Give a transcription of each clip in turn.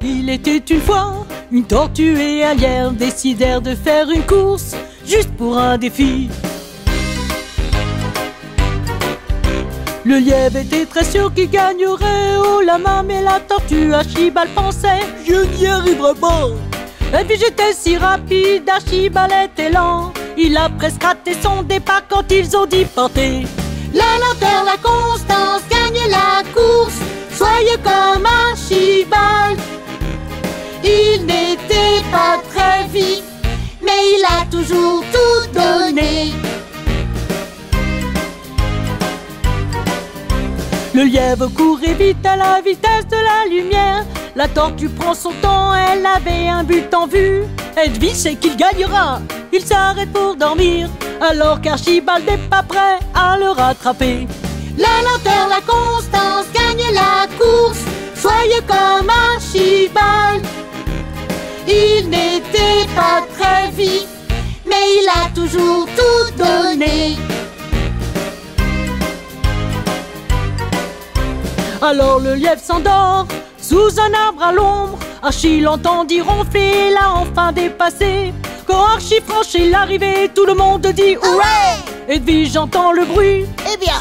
Il était une fois une tortue et un lièvre décidèrent de faire une course juste pour un défi. Le lièvre était très sûr qu'il gagnerait haut la main, mais la tortue Archibald pensait: je n'y arriverai pas. Edwige était si rapide, Archibald était lent. Il a presque raté son départ quand ils ont diporté. La lenteur, la constance, gagnez la course. Soyez comme Archibald. Il n'était pas très vite, mais il a toujours tout donné. Le lièvre courait vite à la vitesse de la lumière. La tortue prend son temps, elle avait un but en vue. Edwige sait qu'il gagnera, il s'arrête pour dormir, alors qu'Archibald n'est pas prêt à le rattraper. La lenteur, la constance, gagnez la course. Soyez comme Archibald. Il n'était pas très vite, mais il a toujours tout donné. Alors le lièvre s'endort sous un arbre à l'ombre. Archie l'entendit ronfler, l'a enfin dépassé. Quand Archie franchit l'arrivée, tout le monde dit hurrah. Edwige entend le bruit. Eh bien,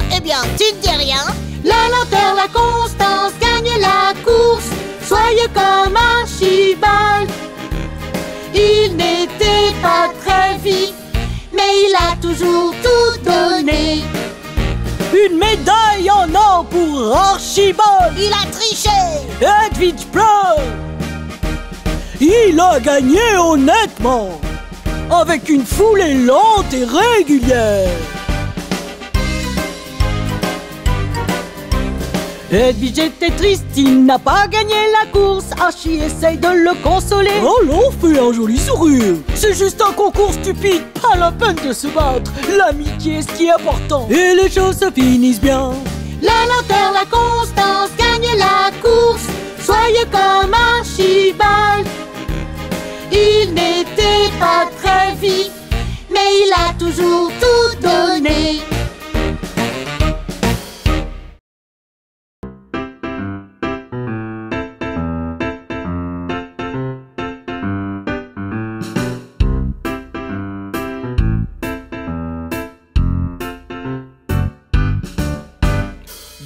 tu ne dis rien. La lenteur, la constance, gagnez la course. Soyez comme Archibald. Il n'était pas très vite, mais il a toujours tout donné. Une médaille en or pour Archibald. Il a triché. Edwige pleure. Il a gagné honnêtement, avec une foulée lente et régulière. Edwige était triste, il n'a pas gagné la course. Archie essaye de le consoler. Oh l'on fait un joli sourire. C'est juste un concours stupide, pas la peine de se battre. L'amitié est ce qui est important, et les choses se finissent bien. La lenteur, la constance, gagnez la course. Soyez comme Archibald. Il n'était pas très vite, mais il a toujours tout donné.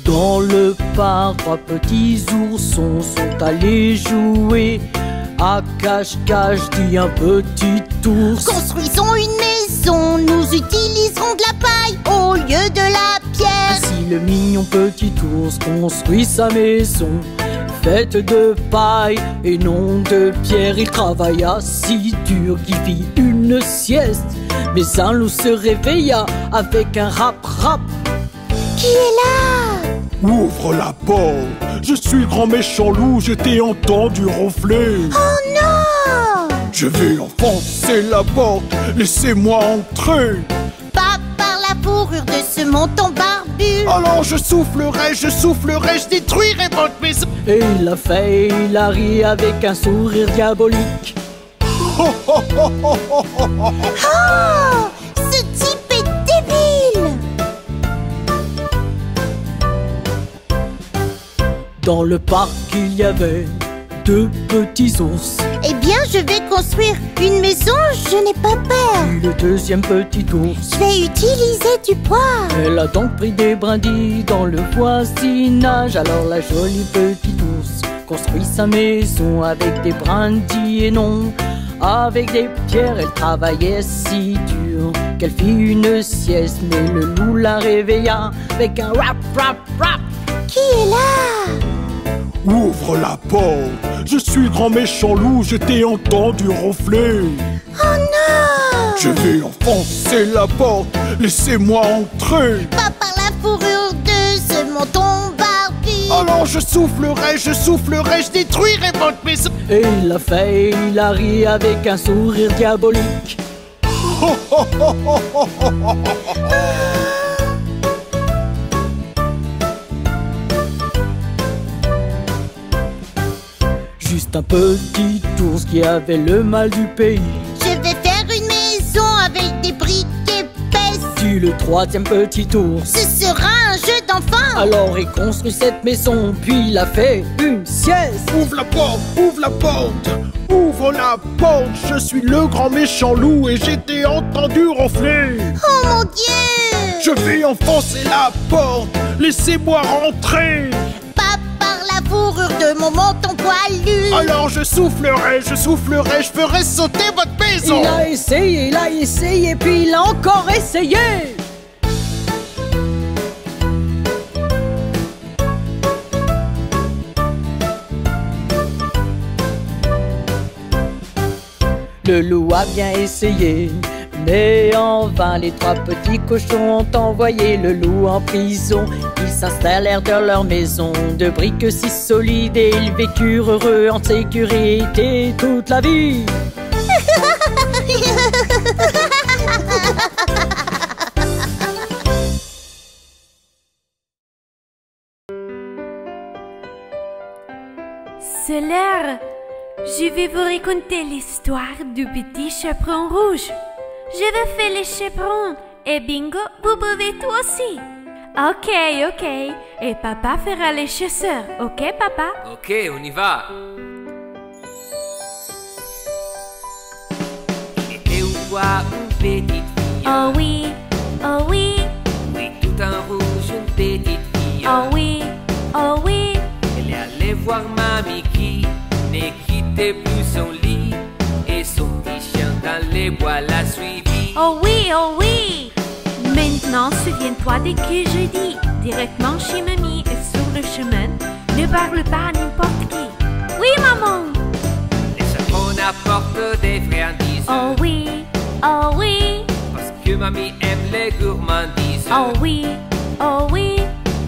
Dans le parc, trois petits oursons sont allés jouer à cache-cache, dit un petit ours. Construisons une maison, nous utiliserons de la paille au lieu de la pierre. Ainsi le mignon petit ours construit sa maison, faite de paille et non de pierre. Il travailla si dur qu'il fit une sieste, mais un loup se réveilla avec un rap-rap. Qui est là? Ouvre la porte, je suis le grand méchant loup, je t'ai entendu ronfler. Oh non! Je vais enfoncer la porte, laissez-moi entrer. Pas par la fourrure de ce menton barbu. Alors je soufflerai, je détruirai votre maison. Et il l'a fait, il a ri avec un sourire diabolique. Oh! Ce type est débile! Dans le parc, il y avait deux petits ours. Eh bien, je vais construire une maison, je n'ai pas peur. Puis le deuxième petit ours. Je vais utiliser du bois. Elle a donc pris des brindilles dans le voisinage. Alors la jolie petite ours construit sa maison avec des brindilles et non avec des pierres. Elle travaillait si dur qu'elle fit une sieste, mais le loup la réveilla avec un rap, rap, rap. Qui est là? Ouvre la porte, je suis le grand méchant loup, je t'ai entendu ronfler. Oh non! Je vais enfoncer la porte, laissez-moi entrer. Pas par la fourrure de ce menton barbu. Alors je soufflerai, je détruirai votre maison. Et il l'a fait, il a ri avec un sourire diabolique. Juste un petit ours qui avait le mal du pays. Je vais faire une maison avec des briques épaisses. Dit le troisième petit ours. Ce sera un jeu d'enfant. Alors il construit cette maison, puis il a fait une sieste. pièce. Ouvre la porte, ouvre la porte, ouvre la porte. Je suis le grand méchant loup et j'ai été entendu ronfler. Oh mon Dieu! Je vais enfoncer la porte, laissez-moi rentrer. Pas par la fourrure de mon menton poilu. Alors je soufflerai, je ferai sauter votre maison. Il a essayé, puis il a encore essayé. Le loup a bien essayé, mais en vain. Les trois petits cochons ont envoyé le loup en prison. Ils s'installèrent dans leur maison de briques si solides et ils vécurent heureux en sécurité toute la vie. C'est l'heure. Je vais vous raconter l'histoire du petit chaperon rouge. Je vais faire les chaperons et bingo, vous pouvez tout aussi. Ok. Et papa fera les chasseurs. Ok, papa? Ok, on y va. Il était au bois une petite fille. Oh oui. Oui, tout en rouge, une petite fille. Oh oui. Elle est allée voir mamie qui ne quittait plus son lit. Et son petit chien dans les bois l'a suivi. Oh oui. Maintenant, souviens-toi de ce que je dis. Directement chez mamie et sur le chemin, ne parle pas à n'importe qui. Oui, maman. Les chaperons apportent des friandises. Oh oui. Parce que mamie aime les gourmandises. Oh oui.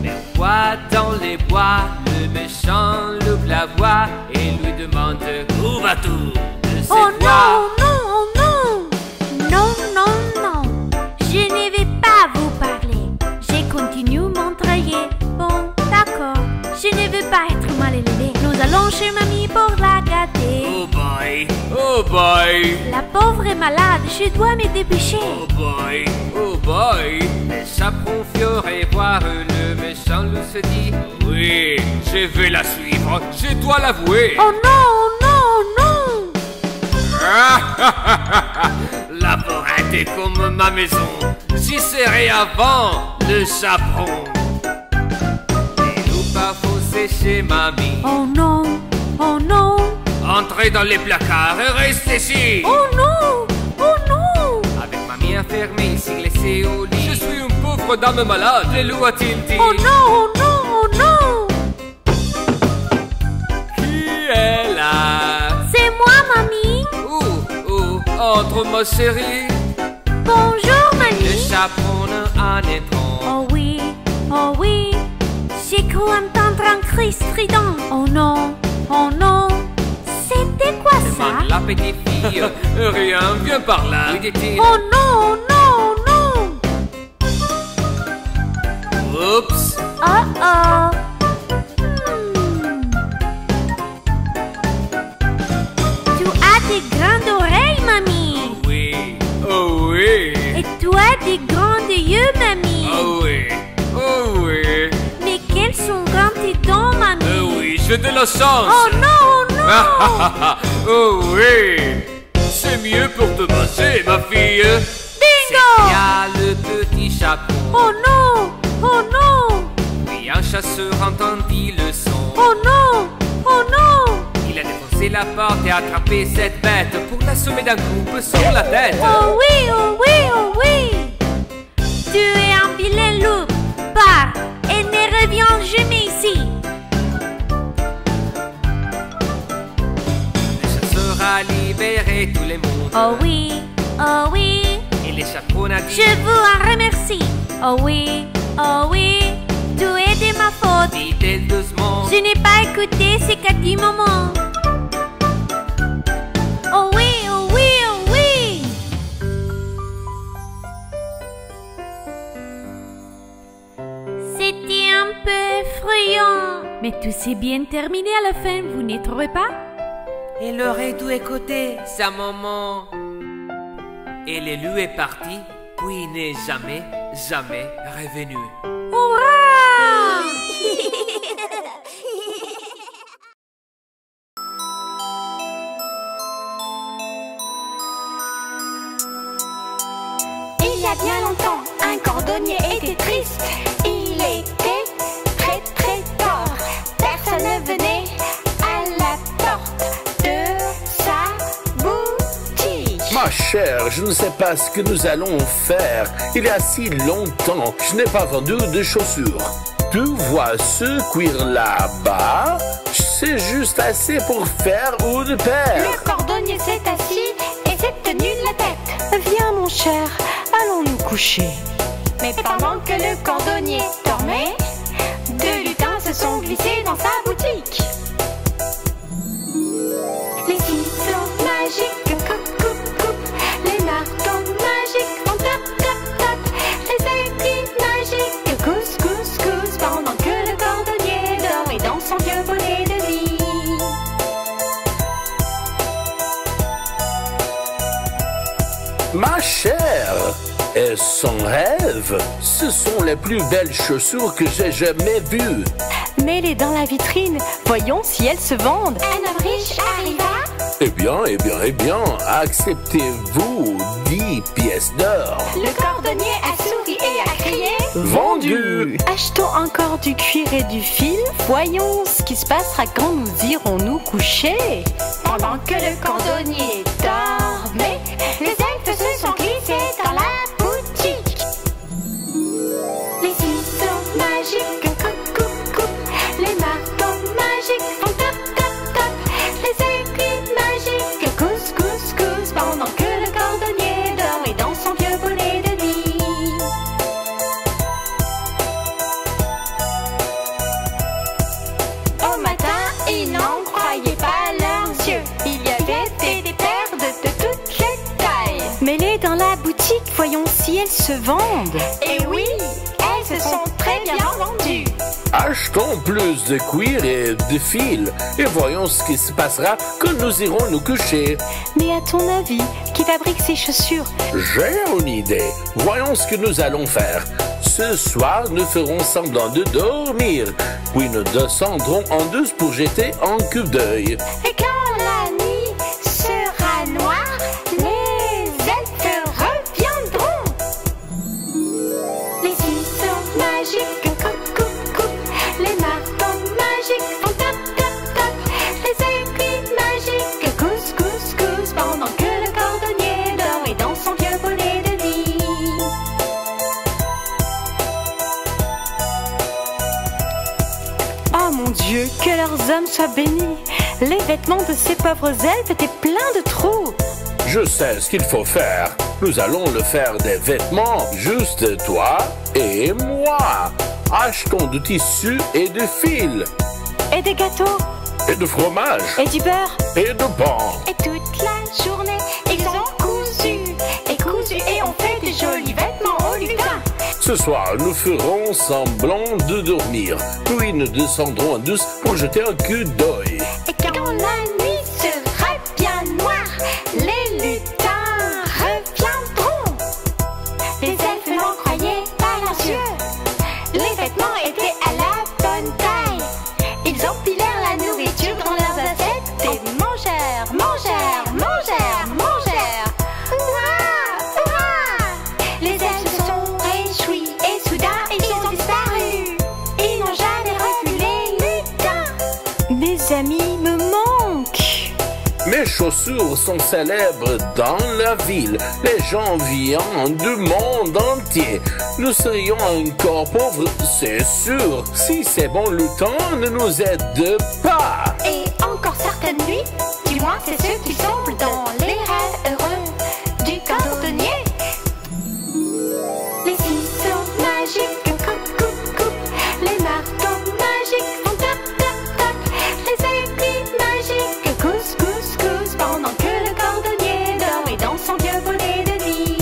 Mais on voit dans les bois, le méchant loup la voit et lui demande où vas-tu de cette Oh voix? non. Je ne vais pas vous parler. Je continue mon trajet. Bon, d'accord. Je ne veux pas être mal élevé. Nous allons chez mamie pour la gâter. Oh boy. La pauvre est malade. Je dois me dépêcher. Oh boy. Les chaperons fiorés voir le méchant loup se dit oui, je vais la suivre, je dois l'avouer. Oh non. La forêt est comme ma maison. J'y serai avant le chaperon. Les loups pas foncé chez mamie. Oh non. Entrez dans les placards et restez ici. Oh non. Avec mamie enfermée ici glacée au lit. Je suis une pauvre dame malade, le loup a-t-il dit. Oh non. Qui est là? C'est moi, mamie. Entre ma chérie. Bonjour, mamie. Le chaperon en entrant. Oh oui. J'ai cru entendre un cri strident. Oh non. C'était quoi ça? Demande la petite fille. Rien, viens par là, lui dit-il. Oh non. Oups. Oh. Tu as des grandes oreilles, mamie. Oh oui. Et tu as des grands yeux, mamie. Oh oui. Mais quels sont grands tes dents, mamie? Oui, j'ai de la chance. Oh non. Oh oui. C'est mieux pour te manger, ma fille. Bingo. Il y a le petit chaperon. Oh non. Puis un chasseur entendit le son. Oh non. Il a défoncé la porte et attrapé cette bête pour l'assommer d'un coup sur la tête. Oh oui. Tu es un vilain loup. Pars et ne reviens jamais ici. Le chasseur a libéré tout le monde. Oh oui. Et les chaperons a dit Je vous en remercie. Oh oui. Tout est de ma faute. dit-elle doucement. Je n'ai pas écouté ce qu'a dit maman. Oh oui. C'était un peu effrayant. Mais tout s'est bien terminé à la fin, vous ne trouvez pas? Elle aurait dû écouter sa maman. Et le loup est parti, puis n'est jamais revenu. Hurrah! chère, je ne sais pas ce que nous allons faire. Il y a si longtemps que je n'ai pas vendu de chaussures. Tu vois ce cuir là-bas? C'est juste assez pour faire une paire. Le cordonnier s'est assis et s'est tenu la tête. Viens mon cher, allons nous coucher. Mais pendant que le cordonnier dormait, deux lutins se sont glissés dans sa boutique. Les ciseaux magiques coupe. Les marteaux magiques font tap. Les aiguilles magiques cousse. Pendant que le cordonnier dort et dans son vieux bonnet de lit. Ma chère, et son rêve, ce sont les plus belles chaussures que j'ai jamais vues. Mets-les dans la vitrine, voyons si elles se vendent. Un homme riche arriva. Eh bien, acceptez-vous 10 pièces d'or? Le cordonnier a souri et a crié. Vendu! Achetons encore du cuir et du fil. Voyons ce qui se passera quand nous irons nous coucher. Pendant que le cordonnier dormait, les elfes se sont glissés dans la boutique. Les ciseaux magiques coupe. Les marteaux magiques font tap. Les aiguilles magiques cousse. Pendant que le cordonnier dort et dans son vieux bonnet de lit. Au matin, ils n'en croyaient pas leurs yeux. Il y avait des paires de toutes les tailles. Mets-les dans la boutique, voyons si elles se vendent. Et oui, elles se sont très bien vendues. Achetons plus de cuir et de fil et voyons ce qui se passera quand nous irons nous coucher. Mais à ton avis, qui fabrique ces chaussures? J'ai une idée. Voyons ce que nous allons faire. Ce soir, nous ferons semblant de dormir. Puis nous descendrons en douce pour jeter un coup d'œil. Et quand la nuit sera noire, les elfes reviendront. Les ciseaux magiques coupe. Les marteaux magiques font tap. Les aiguilles magiques cousse. Pendant que le cordonnier dort et dans son vieux bonnet de lit. Oh mon Dieu, que leurs hommes soient bénis. Les vêtements de ces pauvres elfes étaient pleins de trous. Je sais ce qu'il faut faire. Nous allons le faire des vêtements, juste toi et moi. Achetons du tissu et du fil. Et des gâteaux. Et du fromage. Et du beurre. Et du pain. Et toute la journée, ils ont cousu et ont fait des jolis vêtements aux lutins. Ce soir, nous ferons semblant de dormir. Puis nous descendrons en douce pour jeter un coup d'œil. Et quand la nuit sera bien noire, les lutins reviendront. Les elfes n'en croyaient pas leurs yeux. Les vêtements étaient à la bonne taille. Ils empilèrent la nourriture dans leurs assiettes et mangèrent. Hurrah! Les elfes se sont réjouis et soudain ils ont disparu. Ils n'ont jamais revu les lutins. Mes amis me manquent. Mes chaussures sont célèbres dans la ville. Les gens viennent du monde entier. Nous serions encore pauvres, c'est sûr, si ces bons lutins ne nous aident pas. Et encore certaines nuits, du moins c'est ceux qui semblent dans les rêves heureux du cordonnier. Les ciseaux magiques coupe. Les marteaux magiques font tap. Les aiguilles magiques cousse. Pendant que le cordonnier dort et dans son vieux bonnet de lit.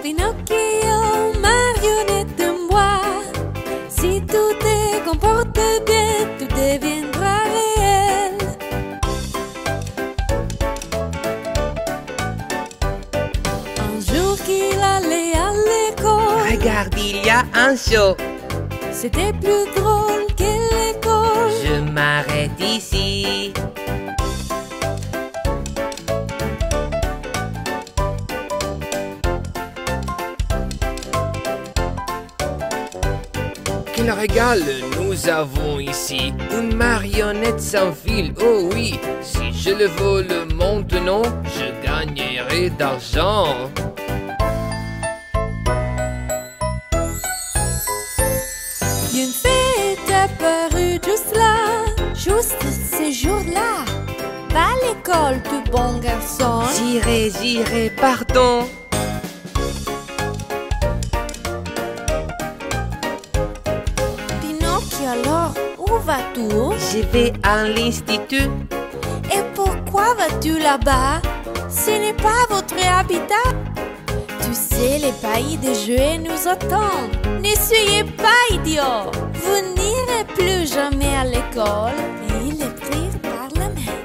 Pinocchio, marionnette de moi. Si tu te comportes bien, tu deviendras réel. Un jour qu'il allait à l'école, Regarde, il y a un show. c'était plus drôle que l'école. Je m'arrête ici. Quel régal nous avons ici. Une marionnette sans fil, oh oui. Si je le vole maintenant, je gagnerai d'argent. Une fée est apparue juste là, juste ce jour-là. Va à l'école, tout bon garçon. J'irai, pardon. Pinocchio, alors, où vas-tu? Je vais à l'institut. Et pourquoi vas-tu là-bas? Ce n'est pas votre habitat. Tu sais, les pays des jouets nous attendent. Ne soyez pas idiots. Vous n'irez plus jamais à l'école. Et il est pris par la main.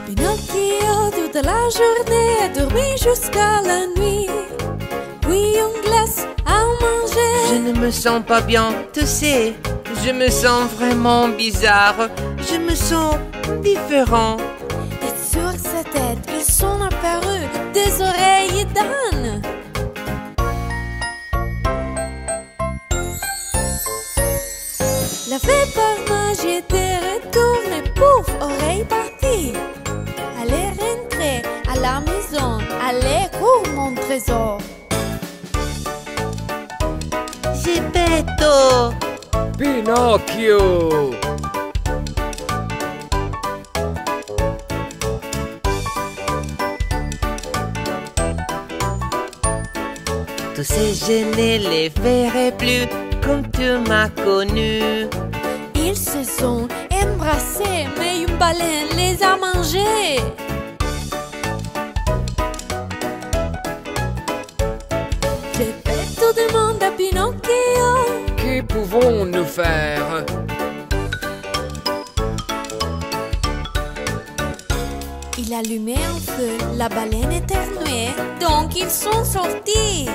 Pinocchio, toute la journée, a dormi jusqu'à la nuit. Puis on glace à manger. Je ne me sens pas bien, tu sais. Je me sens vraiment bizarre. Je me sens différent. Et sur sa tête, ils sont apparus des oreilles d'âne. La fée par magie était retournée, pouf, oreille partie. Allez rentrer à la maison, allez cours mon trésor. Geppetto! Pinocchio! Tous ces je ne les verrai plus comme tu m'as connu. Ils se sont embrassés, mais une baleine les a mangés. Geppetto demande à Pinocchio: Que pouvons-nous faire? il allumait un feu, la baleine éternuait, donc ils sont sortis.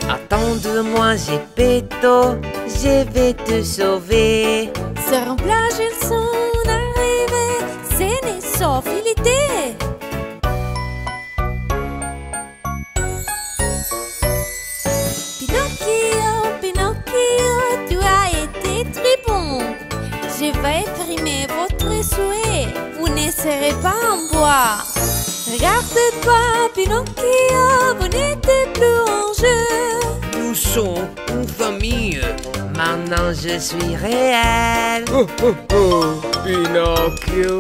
Attends-moi, Geppetto, je vais te sauver. Sur un plage, ils sont arrivés, sains et saufs, il était. Pinocchio, Pinocchio, tu as été très bon. Je vais primer votre souhait, vous ne serez pas en bois. Regardez-toi, Pinocchio, vous n'êtes plus en jeu. Nous sommes une famille. Maintenant je suis réel. Oh, oh, oh, Pinocchio.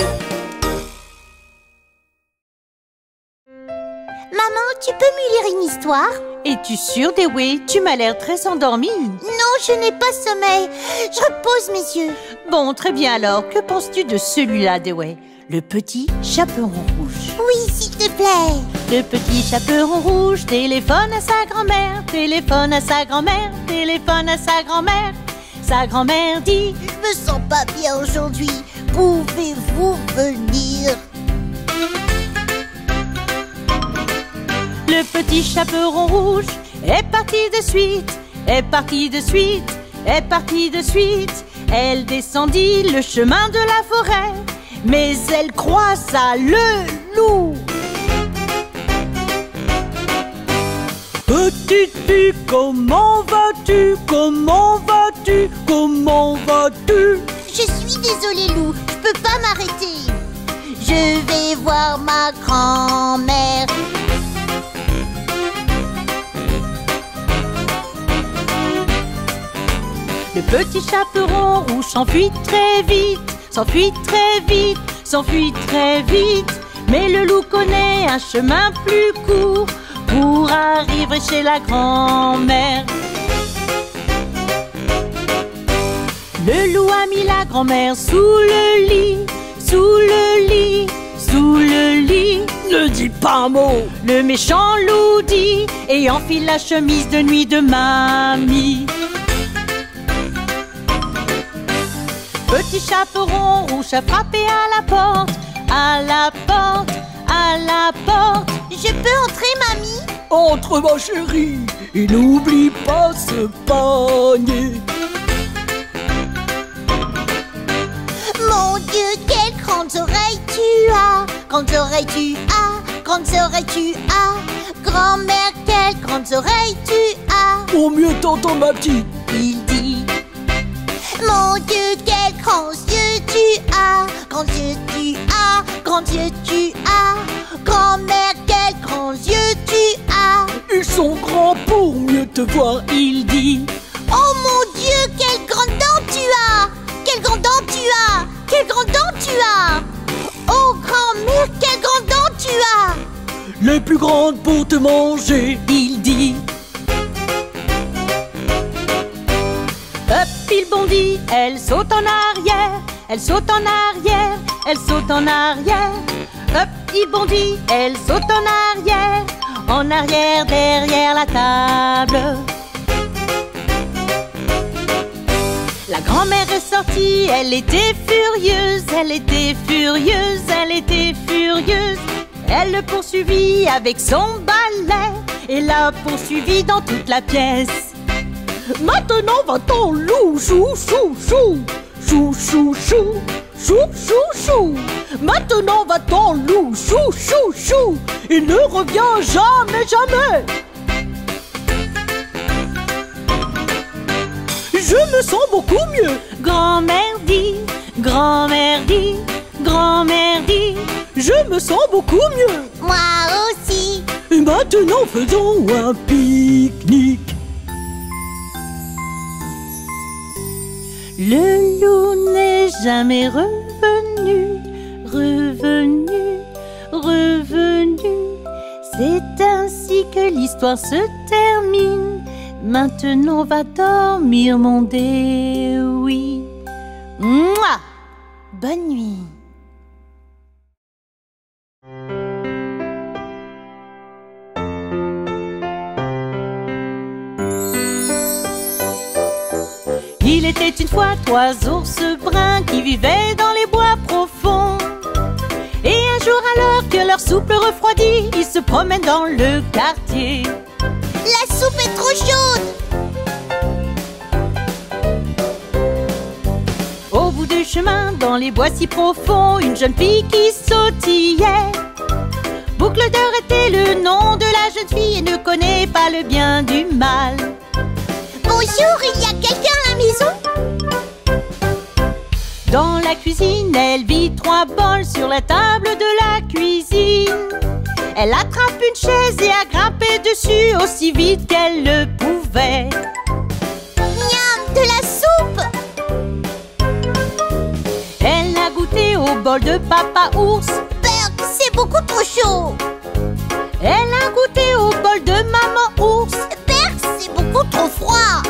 Maman, tu peux me lire une histoire? Es-tu sûre, Dewey? Tu m'as l'air très endormie. Non, je n'ai pas sommeil. Je repose mes yeux. Bon, très bien alors. Que penses-tu de celui-là, Dewey? Le petit chaperon rouge. Oui, s'il te plaît. Le petit chaperon rouge téléphone à sa grand-mère, téléphone à sa grand-mère, téléphone à sa grand-mère. Sa grand-mère dit: Je me sens pas bien aujourd'hui. Pouvez-vous venir? Le petit chaperon rouge est parti de suite, est parti de suite, est parti de suite. Elle descendit le chemin de la forêt, mais elle croisa le loup. Petite fille, comment vas-tu? Comment vas-tu? Comment vas-tu? Je suis désolée, loup. Je peux pas m'arrêter. Je vais voir ma grand-mère. Le petit chaperon rouge s'enfuit très vite, s'enfuit très vite, s'enfuit très vite. Mais le loup connaît un chemin plus court pour arriver chez la grand-mère. Le loup a mis la grand-mère sous le lit, sous le lit, sous le lit. Ne dis pas un mot. Le méchant loup dit et enfile la chemise de nuit de mamie. Petit chaperon rouge a frappé à la porte, à la porte, à la porte. Je peux entrer, mamie? Entre, ma chérie, et n'oublie pas ce panier. Mon Dieu, quelles grandes oreilles tu as! Grandes oreilles tu as, grandes oreilles tu as. Grand-mère, quelles grandes oreilles tu as! Pour mieux t'entendre, ma petite, il dit. Mon Dieu, quels grands yeux tu as! Grands yeux tu as, grands yeux tu as. Grand-mère, quels grands yeux tu as! Ils sont grands pour mieux te voir, il dit. Oh mon Dieu, quelles grandes dents tu as! Quelles grandes dents tu as! Quelles grandes dents tu as! Oh grand-mère, quelles grandes dents tu as! Les plus grandes pour te manger, il dit. Hop, il bondit, elle saute en arrière, elle saute en arrière, elle saute en arrière. Hop, il bondit, elle saute en arrière derrière la table. La grand-mère est sortie, elle était furieuse, elle était furieuse, elle était furieuse. Elle le poursuivit avec son balai et l'a poursuivi dans toute la pièce. Maintenant va-t'en, loup, chou, chou, chou, chou, chou, chou, chou, chou, chou. Maintenant va-t'en, loup, chou, chou, chou, et ne reviens jamais, jamais. Je me sens beaucoup mieux. Grand-mère dit, grand-mère dit, grand-mère dit, je me sens beaucoup mieux. Moi aussi. Et maintenant faisons un pique-nique. Le loup n'est jamais revenu, revenu, revenu. C'est ainsi que l'histoire se termine. Maintenant va dormir mon Dewey. Mouah! Bonne nuit. Il était une fois 3 ours bruns qui vivaient dans les bois profonds. Et un jour, alors que leur soupe le refroidit, ils se promènent dans le quartier. La soupe est trop chaude! Au bout du chemin, dans les bois si profonds, une jeune fille qui sautillait. Boucle d'or était le nom de la jeune fille et ne connaît pas le bien du mal. Bonjour, il y a quelqu'un à la maison? Dans la cuisine, elle vit 3 bols sur la table de la cuisine. Elle attrape une chaise et a grimpé dessus aussi vite qu'elle le pouvait. Miam, de la soupe! Elle a goûté au bol de papa ours. Berk, c'est beaucoup trop chaud! Elle a goûté au bol de maman ours. Berk, c'est beaucoup trop froid!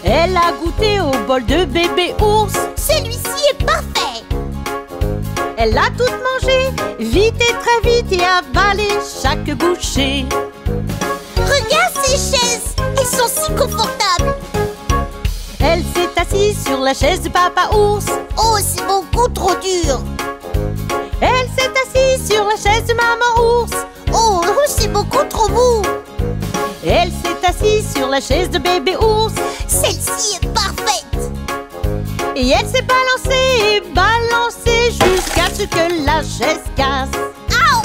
Elle a goûté au bol de bébé ours. Celui-ci est parfait! Elle a tout mangé, vite et très vite, et avalé chaque bouchée. Regarde ces chaises, elles sont si confortables! Elle s'est assise sur la chaise de papa ours. Oh, c'est beaucoup trop dur! Elle s'est assise sur la chaise de maman ours. Oh, c'est beaucoup trop mou! Elle s'est assise sur la chaise de bébé ours. Celle-ci est parfaite! Et elle s'est balancée et balancée jusqu'à ce que la chaise casse. Aouh!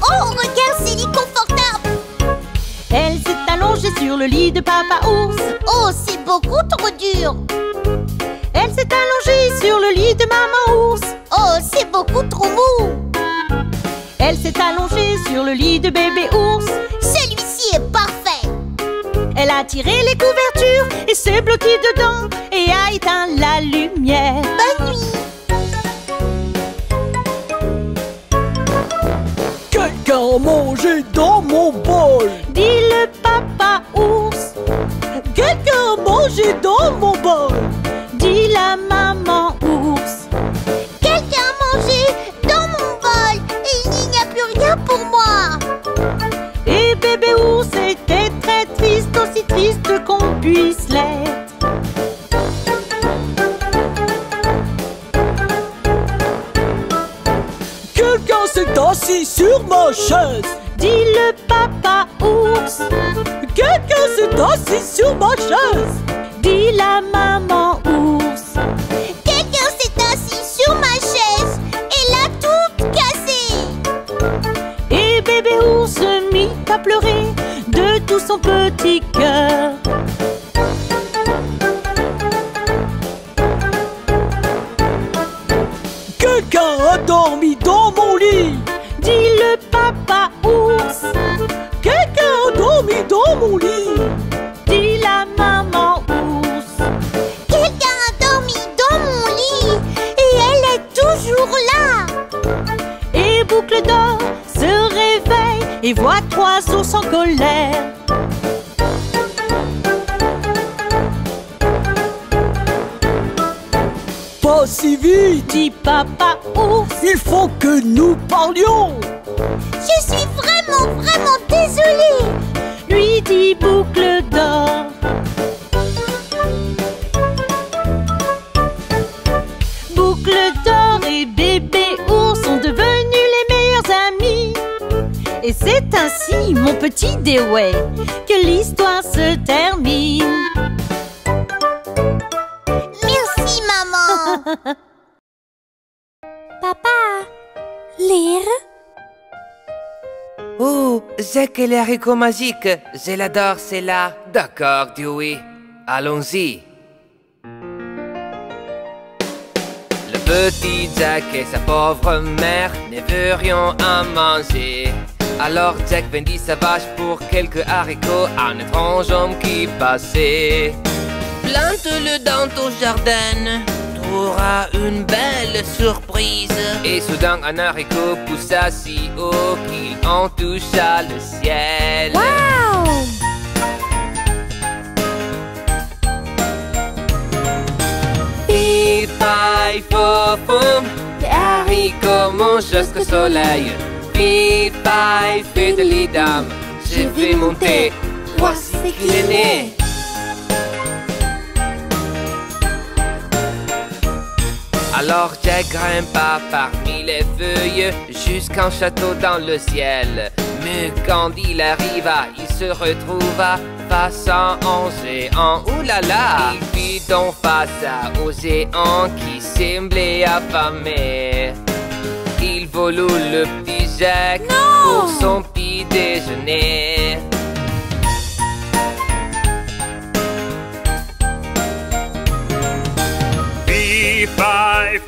Oh, regarde, c'est lit confortable! Elle s'est allongée sur le lit de papa ours. Oh, c'est beaucoup trop dur! Elle s'est allongée sur le lit de maman ours. Oh, c'est beaucoup trop mou! Elle s'est allongée sur le lit de bébé ours. Celui-ci est parfait! Elle a tiré les couvertures et s'est blottée dedans et a éteint la lumière. Bonne nuit! Quelqu'un a mangé dans mon bol, dit le papa ours. Quelqu'un a mangé dans mon bol, dit la maman ours. Quelqu'un a mangé dans mon bol buisselette. Quelqu'un s'est assis sur ma chaise, dit le papa ours. Quelqu'un s'est assis sur ma chaise, dit la maman ours. Quelqu'un s'est assis sur ma chaise et l'a toute cassée. Et bébé ours se mit à pleurer de tout son petit cœur. Quelqu'un a dormi dans mon lit, dit le papa ours. Quelqu'un a dormi dans mon lit, dit la maman ours. Quelqu'un a dormi dans mon lit et elle est toujours là. Et Boucle d'Or se réveille et voit 3 ours en colère. Pas si vite, dit papa ours, il faut que nous parlions. Je suis vraiment désolée, lui dit Boucle d'Or. Boucle d'Or et bébé ours sont devenus les meilleurs amis. Et c'est ainsi, mon petit Dewey, que l'histoire se termine. Merci maman. Papa, lire? Oh, Jack et les haricots magiques, je l'adore, c'est là. D'accord, Dewey. Allons-y. Le petit Jack et sa pauvre mère ne veulent rien à manger. Alors Jack vendit sa vache pour quelques haricots à un étrange homme qui passait. Plante-le dans ton jardin, t'auras une belle surprise. Et soudain un haricot poussa si haut qu'il en toucha le ciel. Wow! Pif, paille, faux, foum, les haricots mangent jusqu'au soleil. Pif, paille, fait de l'idam, je vais monter, voici qu'il est né. Alors Jack grimpa parmi les feuilles jusqu'à un château dans le ciel. Mais quand il arriva, il se retrouva face à un géant. Ouh là là! Il fit donc face au géant qui semblait affamé. Il volut le petit Jack pour son petit déjeuner. Fif,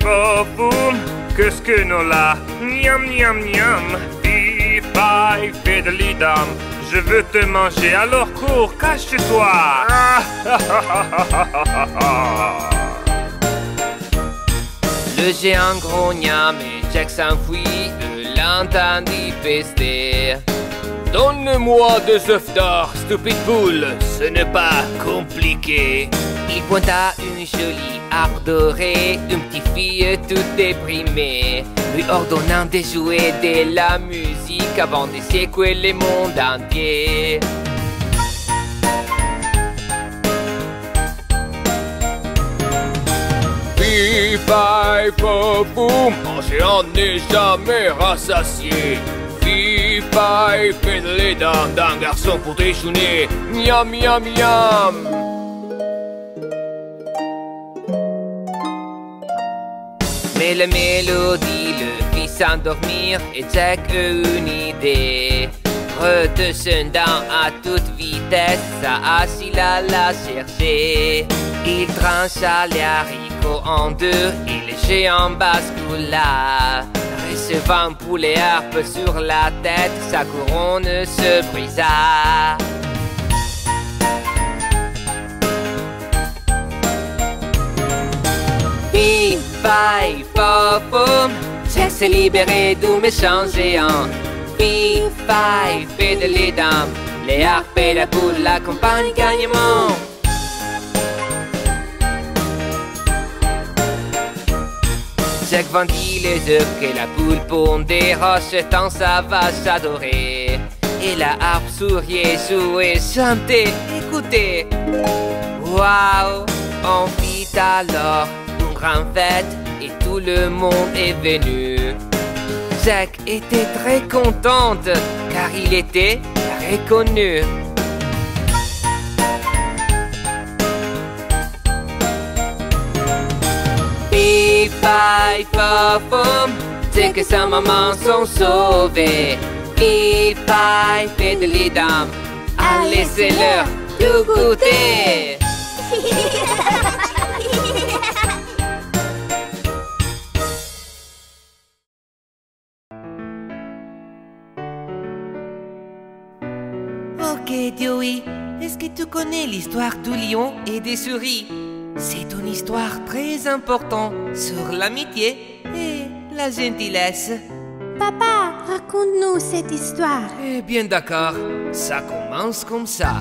fo, boum, qu'est-ce que nous là? Niam, niam, niam. Fif, fait de l'idam, je veux te manger, alors cours, cache-toi. Le géant grogna, mais Jack s'enfuit, l'entendit pester. Donne-moi des œufs d'or, stupide poule, ce n'est pas compliqué. Il pointa une jolie arbre doré, une petite fille toute déprimée, lui ordonnant de jouer de la musique avant de secouer le monde entier. Pif, paille, fo, boum, un géant n'est jamais rassasié. Pif, paille, fait de lait d'un garçon pour déjeuner. Miam, miam, miam. Mais la mélodie le fit s'endormir et Jack eut une idée. Redescendant à toute vitesse, sa hache il alla chercher. Il trancha les haricots en deux et le géant bascula. Recevant un poulet harpe sur la tête, sa couronne se brisa. Pif, paille, fo, boum, Jack s'est libéré du méchant géant. Pif, paille, fait de l'idam, les harpes et la poule l'accompagnent gaiement. Jack vendit les œufs que la poule pondait, rachetant sa vache adorée. Et la harpe souriait, jouait, chantait, écoutez. Waouh! On fit alors une grande fête et tout le monde est venu. Jack était très contente car il était reconnu. Pif, paf, paf, pom, c'est que sa maman sont sauvés. Pif, paf, pédalidam, allez c'est l'heure de goûter. Ok, Dewey, est-ce que tu connais l'histoire du lion et des souris? C'est une histoire très importante sur l'amitié et la gentillesse. Papa, raconte-nous cette histoire. Eh bien d'accord, ça commence comme ça.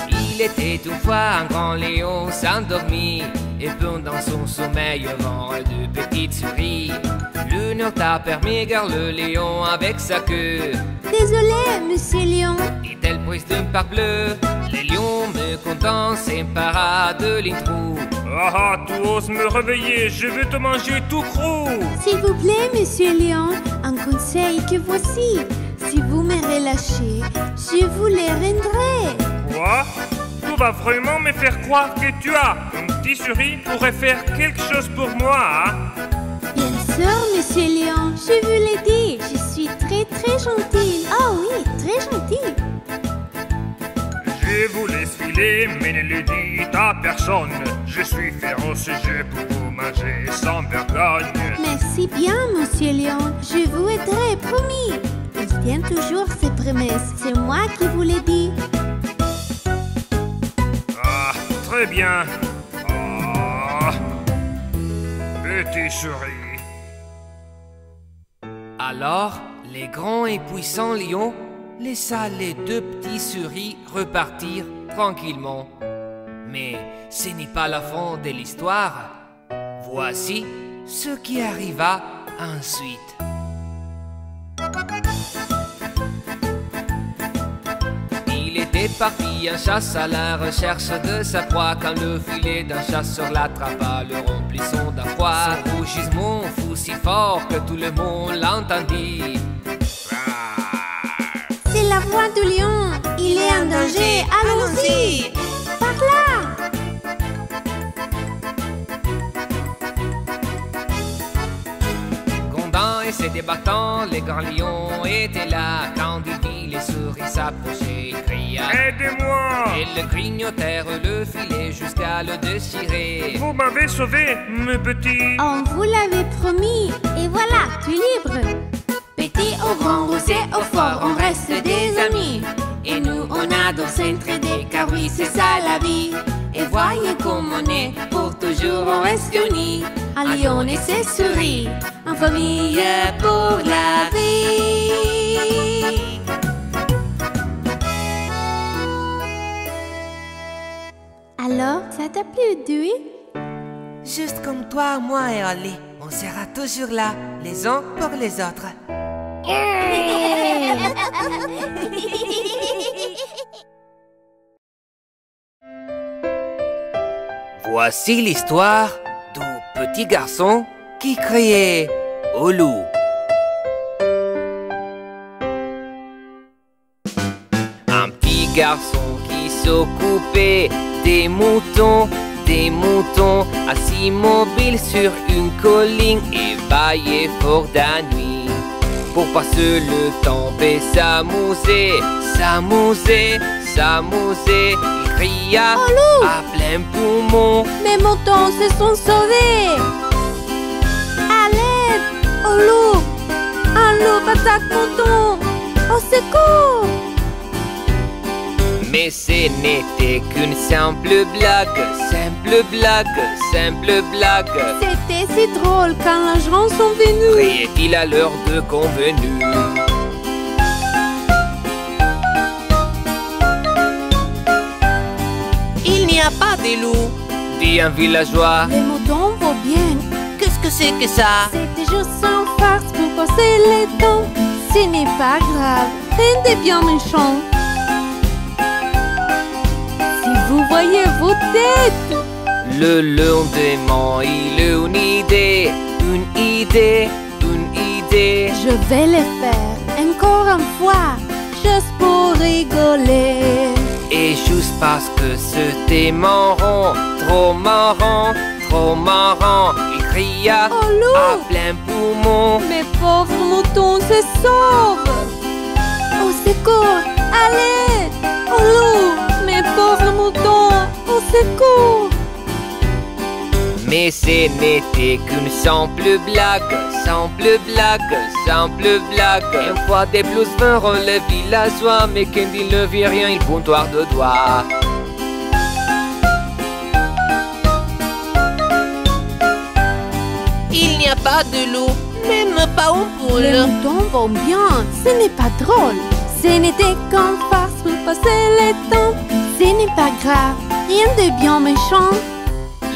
Il était une fois un grand lion s'endormit, et pendant son sommeil avant de petites souris. L'une t'a permis garde le lion avec sa queue. Désolé, monsieur lion. Dit-elle prise d'une part bleue. Les lions me content s'empara de l'introu. Ah, tu oses me réveiller, je veux te manger tout cru. S'il vous plaît, monsieur lion, un conseil que voici. Si vous me relâchez, je vous les rendrai. Quoi? Tu vas vraiment me faire croire que tu as un petit souris pourrait faire quelque chose pour moi, hein? Bien sûr, monsieur lion, je vous l'ai dit, je suis très gentille. Oh oui, très gentille. Je vous laisse filer, mais ne le dites à personne. Je suis féroce, je peux vous manger sans vergogne. Merci bien, monsieur lion, je vous aiderai, promis. Il tient toujours ses promesses, c'est moi qui vous l'ai dit. Ah, très bien. Ah, petit souris. Alors, les grands et puissants lions laissa les deux petits souris repartir tranquillement. Mais ce n'est pas la fin de l'histoire. Voici ce qui arriva ensuite. Il était parti en chasse à la recherche de sa proie quand le filet d'un chasseur l'attrapa, le remplissant d'effroi. Son rougissement fut si fort que tout le monde l'entendit. C'est la voix du lion, il est en danger, allons-y. Par là. Grondant et se débattant, les grands lions étaient là. Quand il vit les souris s'approcher, il cria: aidez-moi! Et le grignotèrent le filet jusqu'à le déchirer. Vous m'avez sauvé, mes petits. On vous l'avait promis, et voilà, tu es libre. Petit au grand, gros et au fort, on reste des amis. Et nous, on adore s'entraider, car oui, c'est ça la vie. Et voyez comme on est, pour toujours on reste unis. Un lion et ses souris, en famille pour la vie. Alors, ça t'a plu, Dewey? Juste comme toi, moi et Holly, on sera toujours là, les uns pour les autres. Voici l'histoire du petit garçon qui criait au loup. Un petit garçon qui s'occupait des moutons, assis immobile sur une colline et veillait fort la nuit. Pour passer le temps et s'amuser, il cria à plein poumon: mes moutons se sont sauvés. À l'aide, au loup, un loup attaque mouton, au secours. Mais ce n'était qu'une simple blague. C'était si drôle quand les gens sont venus. Riait-il à l'heure de convenu. Il n'y a pas de loup, dit un villageois. Les moutons vont bien. Qu'est-ce que que c'est que ça? C'était juste sans farce pour passer les temps. Ce n'est pas grave, rien de bien méchant. Si vous voyez vos têtes. Le lendemain, il a une idée, une idée, une idée. Je vais le faire encore une fois, juste pour rigoler. Et juste parce que c'était marrant, trop marrant, trop marrant, il cria Oh loup, à plein poumon. mes pauvres moutons se sauvent. Au secours, à l'aide. Oh loup, mes pauvres moutons, au secours. Mais ce n'était qu'une simple blague, simple blague, simple blague. Une fois des plus vinrent les villageois, mais quand ils ne virent rien, ils pointoirent de doigts. Il n'y a pas de loup, même pas une poule. Les moutons vont bien, ce n'est pas drôle. Ce n'était qu'un farce pour passer le temps. Ce n'est pas grave, rien de bien méchant.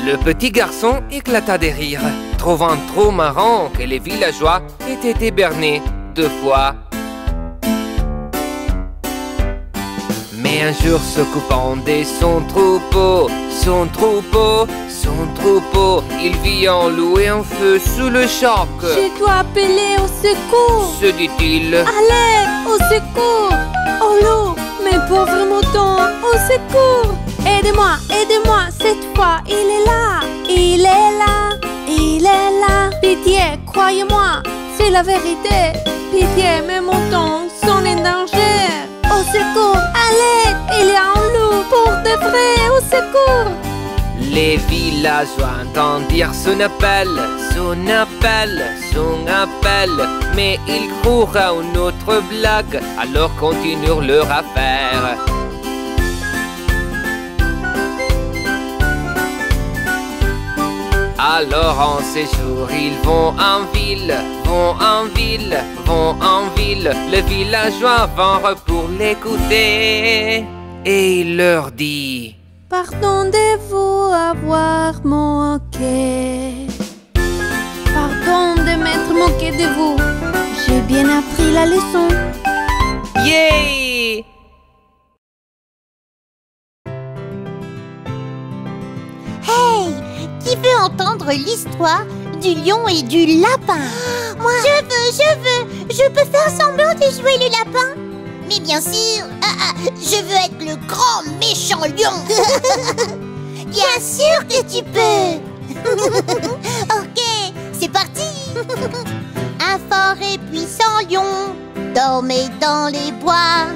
Le petit garçon éclata de rire, trouvant trop marrant que les villageois étaient ébernés 2 fois. Mais un jour, s'occupant de son troupeau, il vit un loup et un feu sous le choc. Je dois appeler au secours, se dit-il. Allez, au secours. Oh loup, mes pauvres moutons, au secours. Aidez-moi, aidez-moi, cette fois, il est là. Il est là, il est là. Pitié, croyez-moi, c'est la vérité. Pitié, mes moutons sont en danger. Au secours, à l'aide, il y a un loup pour de vrai, au secours. Les villageois entendirent son appel, son appel, son appel. Mais ils crurent à une autre blague, alors continuèrent leur affaire. Alors en séjour, ils vont en ville, vont en ville, vont en ville. Les villageois vinrent pour l'écouter. Et il leur dit: Pardon de vous avoir moqué. Pardon de m'être moqué de vous. J'ai bien appris la leçon. Yeah! Hey, qui veut entendre l'histoire du lion et du lapin? Moi. Je peux faire semblant de jouer le lapin. Mais bien sûr, je veux être le grand méchant lion. Bien sûr que tu peux. Ok, c'est parti. Un fort et puissant lion dormait dans les bois.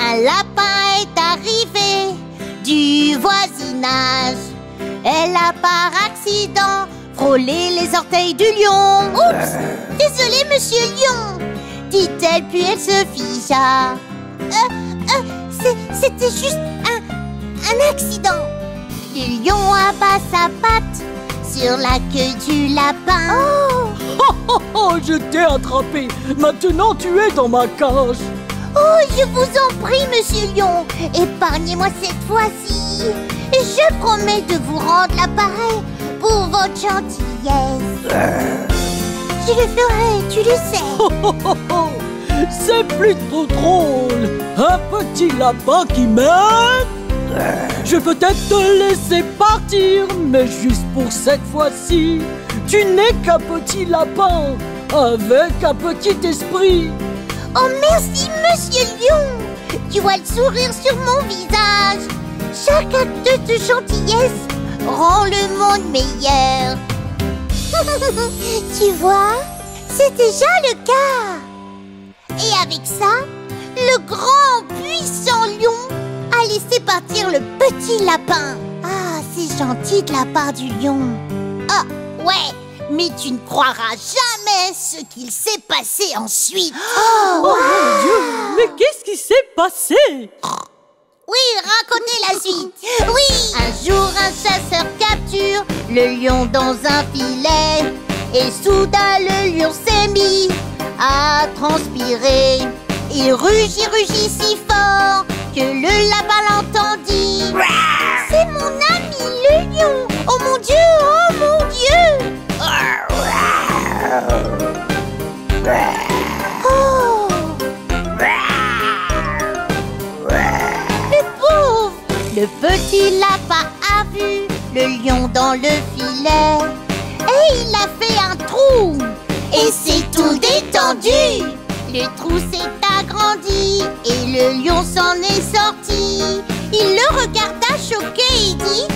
Un lapin est arrivé du voisinage. Elle a par accident frôlé les orteils du lion. Oups, désolé monsieur lion, dit-elle puis elle se figea. C'était juste un accident. Le lion abat sa patte sur la queue du lapin. Oh, je t'ai attrapé. Maintenant tu es dans ma cage. Oh, je vous en prie, monsieur lion, épargnez-moi cette fois-ci. Je promets de vous rendre l'appareil pour votre gentillesse. Je le ferai, tu le sais. C'est plutôt drôle. Un petit lapin qui m'aide. Je vais peut-être te laisser partir, mais juste pour cette fois-ci. Tu n'es qu'un petit lapin avec un petit esprit. Oh merci, monsieur lion. Tu vois le sourire sur mon visage. Chaque acte de gentillesse rend le monde meilleur. Tu vois, c'est déjà le cas. Et avec ça, le grand puissant lion a laissé partir le petit lapin. Ah, c'est gentil de la part du lion. Ah, ouais, mais tu ne croiras jamais ce qu'il s'est passé ensuite. Oh mon Dieu, mais qu'est-ce qui s'est passé? Oui, racontez la suite. Oui, un jour un chasseur capture le lion dans un filet. Et soudain le lion s'est mis à transpirer. Il rugit si fort que le lapin l'entendit. C'est mon ami le lion. Oh mon Dieu, oh mon Dieu. le lion dans le filet. Et il a fait un trou. Et c'est tout détendu. Le trou s'est agrandi et le lion s'en est sorti. Il le regarda choqué et dit: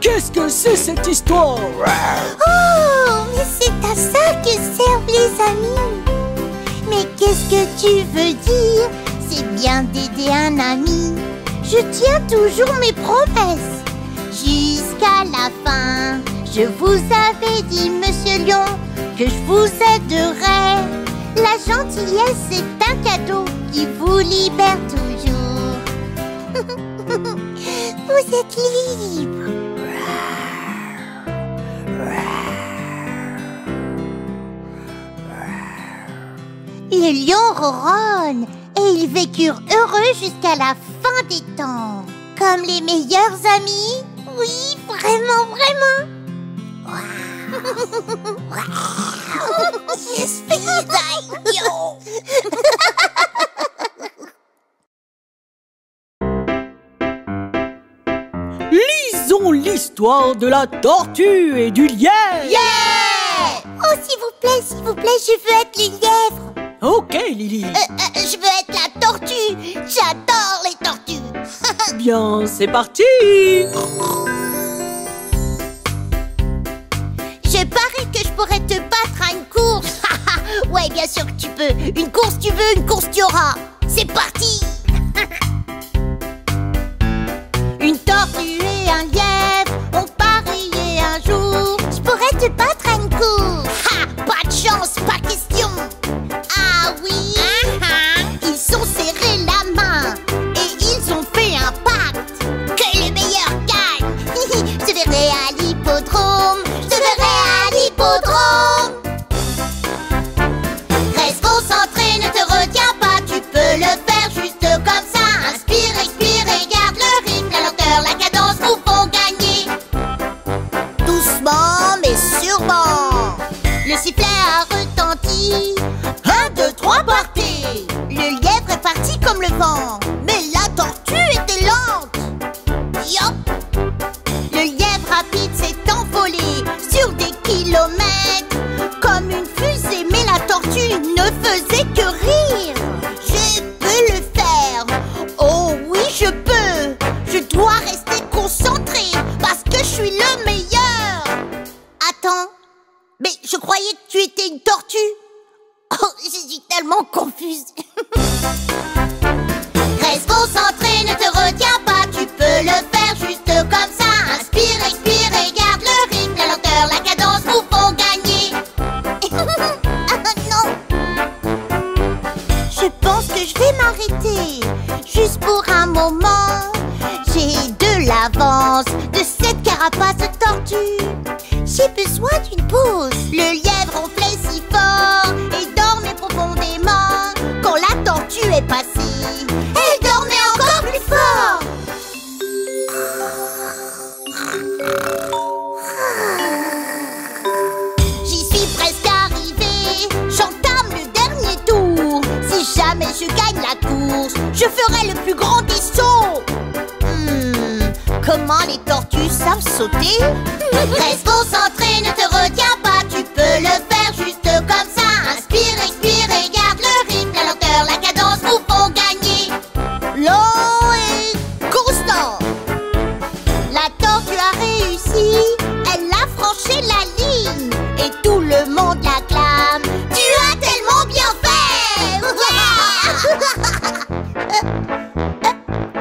Qu'est-ce que c'est cette histoire? Oh, mais c'est à ça que servent les amis. Mais qu'est-ce que tu veux dire? C'est bien d'aider un ami. Je tiens toujours mes promesses. Jusqu'à la fin, je vous avais dit, Monsieur Lion, que je vous aiderai. La gentillesse, c'est un cadeau qui vous libère toujours. Vous êtes libre. Les lions ronronnent et ils vécurent heureux jusqu'à la fin des temps. Comme les meilleurs amis. Oui, vraiment, vraiment. Je suis un lion. Lisons l'histoire de la tortue et du lièvre. Yeah! Oh, s'il vous plaît, je veux être le lièvre. Ok, Lily. Je veux être la tortue. J'adore les tortues. Bien, c'est parti. Je parie que je pourrais te battre à une course. Ouais, bien sûr que tu peux. Une course tu veux, une course tu auras. C'est parti. Une tortue et un lièvre ont parié un jour. Je pourrais te battre à une course. Ha! Pas de chance, pas question. Ah oui. Ils sont serrés la main et ils ont fait un pacte. Que le meilleur gagne. Je verrai à l'hippodrome. Reste concentré, ne te retiens pas. Tu peux le faire juste comme ça. Inspire, expire et garde le rythme. La lenteur, la cadence nous font gagner. Doucement mais sûrement. Le sifflet a retenti. 1, 2, 3, partez. Le lièvre est parti comme le vent. Mais la tortue était lente. Yop. Le lièvre rapide s'est envolé sur des kilomètres comme une fusée, mais la tortue ne faisait que rire. Je peux le faire. Oh oui, je peux. Je dois rester concentré parce que je suis le meilleur. Attends, mais je croyais que tu étais une tortue. Oh, je suis tellement confuse. Reste concentré, ne te retiens pas. Tu peux le faire juste comme ça. Inspire, expire et garde le rythme. La lenteur, la cadence nous font gagner. Non. Je pense que je vais m'arrêter. Juste pour un moment. J'ai de l'avance de cette carapace de tortue. J'ai besoin d'une pause. Le lièvre ronflait si fort et dormait profondément. Quand la tortue est passée, elle dormait encore plus fort. J'y suis presque arrivée. J'entame le dernier tour. Si jamais je gagne la course, je ferai le plus grand des sauts. Comment les tortues savent sauter? Reste concentré, ne te retiens pas. Tu peux le faire juste comme ça. Inspire, expire et garde le rythme. La lenteur, la cadence nous font gagner. Lent et constant. La tortue a réussi. Elle a franchi la ligne. Et tout le monde l'acclame. Tu as tellement bien fait.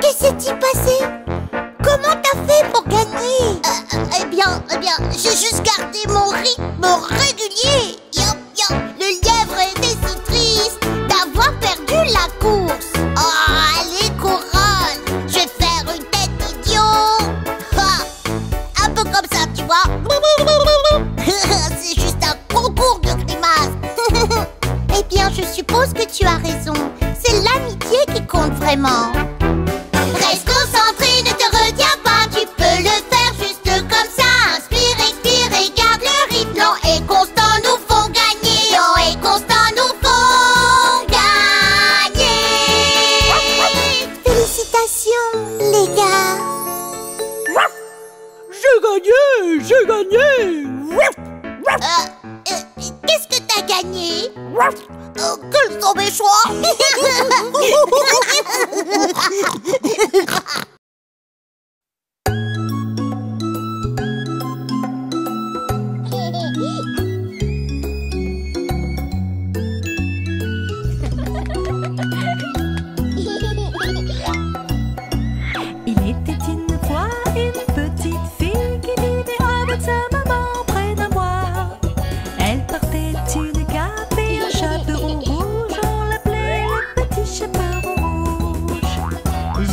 Qu'est-ce qui s'est passé? Comment t'as fait pour gagner? Eh bien, j'ai juste gardé mon rythme régulier. Yop, yop. Le lièvre était si triste d'avoir perdu la course. Oh, allez, couronne. Je vais faire une tête d'idiot. Un peu comme ça, tu vois. C'est juste un concours de grimaces. Eh bien, je suppose que tu as raison. C'est l'amitié qui compte vraiment. Reste concentré, ne te retiens pas. Tu peux le faire juste comme ça. Inspire, expire et garde le rythme. Lent et constant nous font gagner. Lent et constant nous font gagner. Félicitations, les gars. J'ai gagné. Quels sont mes choix? Il était une fois une petite fille qui vivait avec sa maman près d'un bois. Elle portait une cape et un chaperon rouge, on l'appelait le petit chaperon rouge.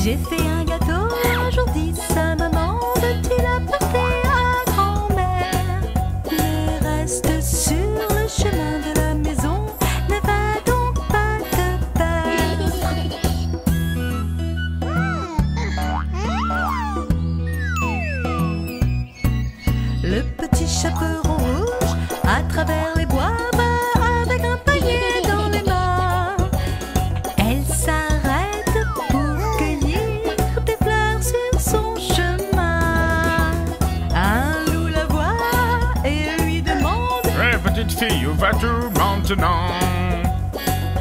J'ai fait un gâteau, un jour dit sa maman, veux-tu l'apporter à grand-mère? Le reste sur le chemin de la maison, ne va donc pas te perdre. Le petit chaperon rouge, à travers les bois, va avec un panier dans les mains. Elle s'arrête pour cueillir des fleurs sur son chemin. Un loup la voit et lui demande: Hé, petite fille, où vas-tu maintenant?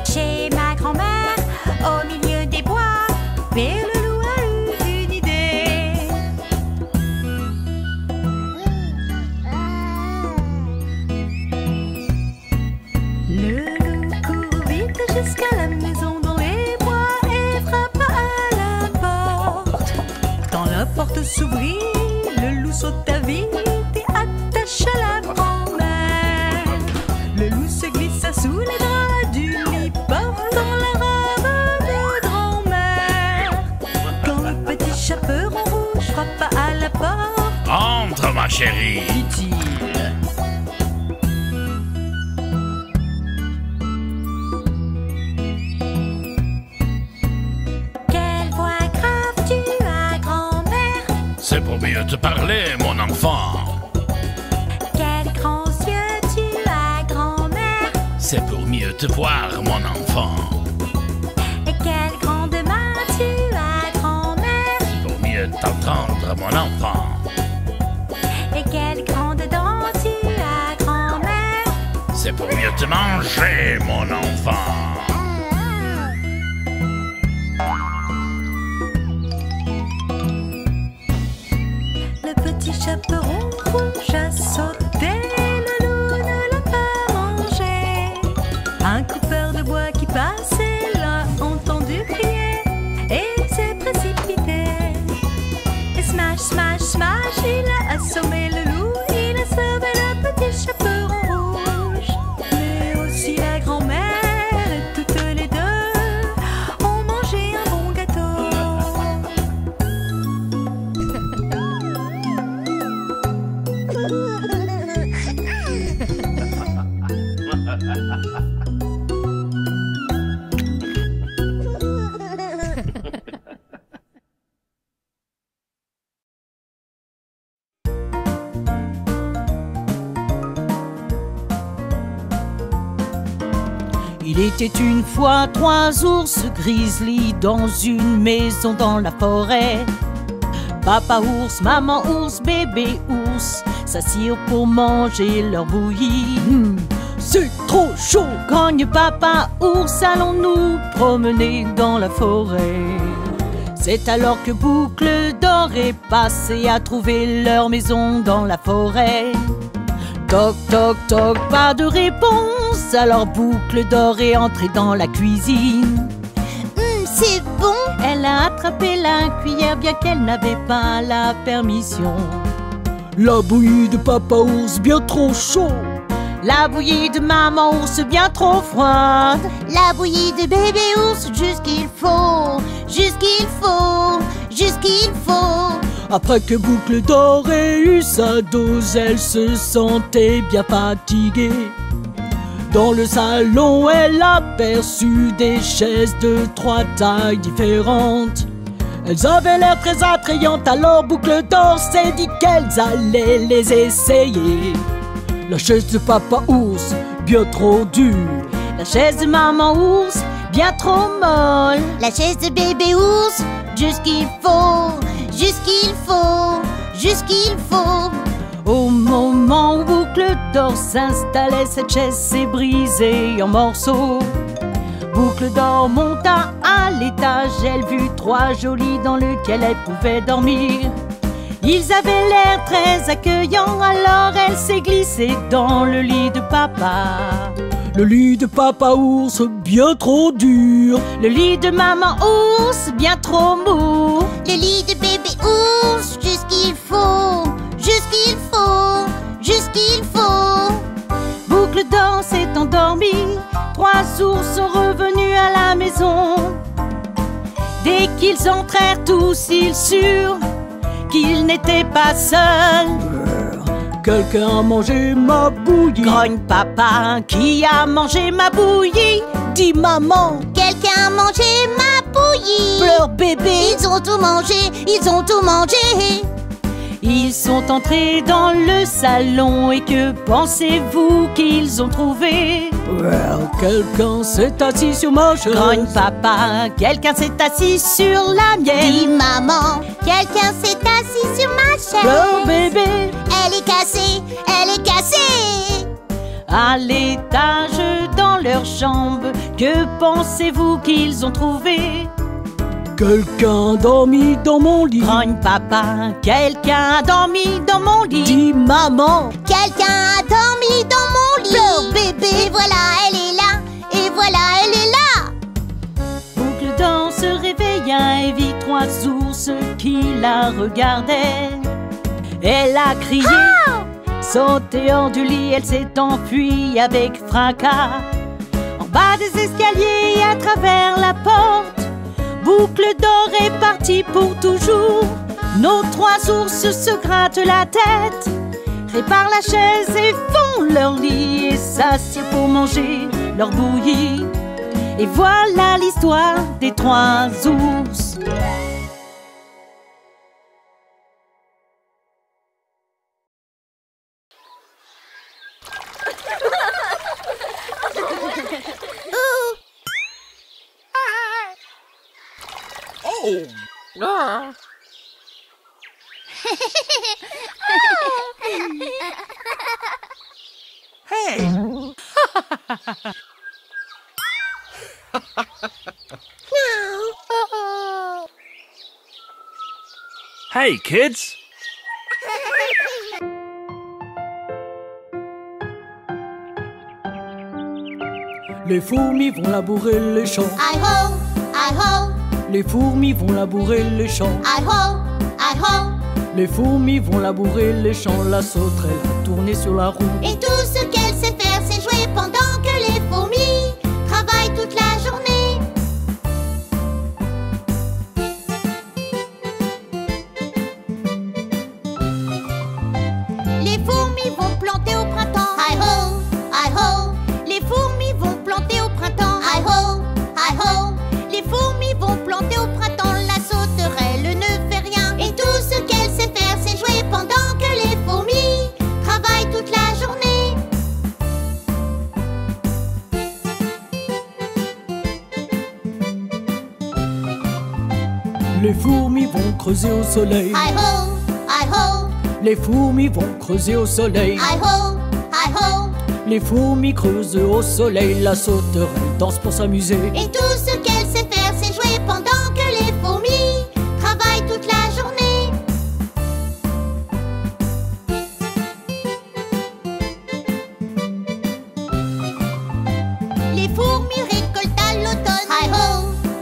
Chez ma grand-mère, au milieu des bois. Mais le loup a eu une idée. Le loup court vite jusqu'à la maison dans les bois et frappa à la porte. Quand la porte s'ouvrit, le loup sauta vite et attacha la grand-mère. Le loup se glissa sous les draps du lit, portant la robe de grand-mère. Quand le petit chaperon rouge frappa à la porte, Entre, ma chérie. dit-il. Quelle voix grave tu as, grand-mère? C'est pour mieux te parler, mon enfant. Quels grands yeux tu as, grand-mère? C'est pour mieux te voir, mon enfant. Et quelle grande main tu as, grand-mère? Pour mieux t'entendre, mon enfant. Et quelle grande dent tu as, grand-mère? C'est pour mieux te manger, mon enfant. Le petit chaperon rouge a sauté, le loup ne l'a pas mangé. Un coupeur de bois qui passait l'a entendu crier et il s'est précipité. Et smash, smash, smash, il a assommé le loup, il a sauvé le petit chaperon rouge. Mais aussi la grand-mère et toutes les deux ont mangé un bon gâteau. Il était une fois 3 ours grizzly dans une maison dans la forêt. Papa ours, maman ours, bébé ours s'assirent pour manger leur bouillie. C'est trop chaud! Grogne papa ours, allons-nous promener dans la forêt. C'est alors que Boucle d'Or est passé à trouver leur maison dans la forêt. Toc toc toc, pas de réponse, alors Boucle d'Or est entrée dans la cuisine. C'est bon. Elle a attrapé la cuillère bien qu'elle n'avait pas la permission. La bouillie de papa ours bien trop chaud. La bouillie de maman ours bien trop froide. La bouillie de bébé ours, juste qu'il faut, juste qu'il faut, juste qu'il faut. Après que Boucle d'Or ait eu sa dose, elle se sentait bien fatiguée. Dans le salon, elle aperçut des chaises de 3 tailles différentes. Elles avaient l'air très attrayantes, alors Boucle d'Or s'est dit qu'elles allaient les essayer. La chaise de papa ours, bien trop dure. La chaise de maman ours, bien trop molle. La chaise de bébé ours, juste qu'il faut, juste qu'il faut, juste qu'il faut. Au moment où Boucle d'Or s'installait, cette chaise s'est brisée en morceaux. Boucle d'Or monta à l'étage, elle vit 3 jolis dans lequel elle pouvait dormir. Ils avaient l'air très accueillants, alors elle s'est glissée dans le lit de papa. Le lit de papa ours, bien trop dur. Le lit de maman ours, bien trop mou. Le lit de bébé ours, juste qu'il faut, juste qu'il faut, juste qu'il faut. Boucle d'Or s'est endormie, 3 ours sont revenus à la maison. Dès qu'ils entrèrent tous, ils surent qu'ils n'étaient pas seuls. Quelqu'un a mangé ma bouillie. Grogne papa, qui a mangé ma bouillie? Dis maman, quelqu'un a mangé ma bouillie. Pleure bébé, ils ont tout mangé, ils ont tout mangé. Ils sont entrés dans le salon et que pensez-vous qu'ils ont trouvé? Quelqu'un s'est assis sur ma chaise. Grogne papa, quelqu'un s'est assis sur la mienne. Dis maman, quelqu'un s'est assis sur ma chaise. Pleure bébé, elle est cassée, elle est cassée. À l'étage dans leur chambre, que pensez-vous qu'ils ont trouvé? Quelqu'un a dormi dans mon lit. Grogne papa, quelqu'un a dormi dans mon lit. Dis maman, quelqu'un a dormi dans mon lit. Pleure bébé, et voilà elle est là, et voilà elle est là. Boucle d'Or se réveilla et vit 3 ours qui la regardaient. Elle a crié, sauté hors du lit, elle s'est enfuie avec fracas. En bas des escaliers et à travers la porte, Boucle d'Or est partie pour toujours. Nos 3 ours se grattent la tête, réparent la chaise et font leur lit et s'assiedent pour manger leur bouillie. Et voilà l'histoire des 3 ours. Hey! Hey, kids! Les fourmis vont labourer les champs. Hi-ho, hi-ho. Les fourmis vont labourer les champs. Hi-ho, hi-ho. Les fourmis vont labourer les champs. La sauterelle va tourner sur la roue. Et tout ce qu'elle sait faire, c'est jouer pendant que les fourmis travaillent toute la journée. Les fourmis vont planter au printemps. Hi-ho, hi-ho. Les fourmis vont planter au printemps. Hi-ho, hi-ho. Les fourmis vont planter au printemps. La sauterelle ne fait rien. Et tout ce qu'elle sait faire, c'est jouer pendant que les fourmis travaillent toute la journée. Les fourmis vont creuser au soleil. Hi-ho, hi-ho. Les fourmis vont creuser au soleil. Hi-ho, hi-ho. Les fourmis creusent au soleil. La sauterelle danse pour s'amuser. Et tout ce qu'elle sait faire, c'est jouer pendant que les fourmis travaillent toute la journée. Les fourmis récoltent à l'automne. Hi-ho,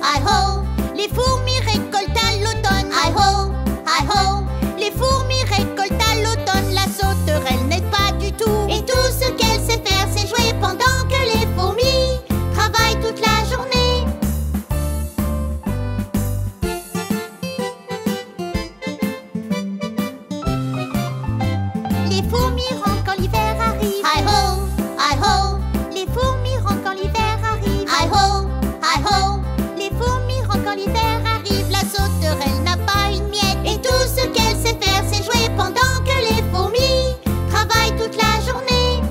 hi-ho. Les fourmis récoltent à l'automne. Hi-ho, hi-ho. Les fourmis récoltent à l'automne. La sauterelle n'aide pas du tout. Et tout ce qu'elle sait faire, c'est jouer pendant que les fourmis travaillent toute la journée. Les fourmis rentrent quand l'hiver arrive. Hi-ho, hi-ho. Les fourmis rentrent quand l'hiver arrive. Hi-ho, hi-ho. Les fourmis rentrent quand l'hiver arrive. La sauterelle n'a pas une miette. Et tout ce qu'elle sait faire, c'est jouer pendant que les fourmis travaillent toute la journée.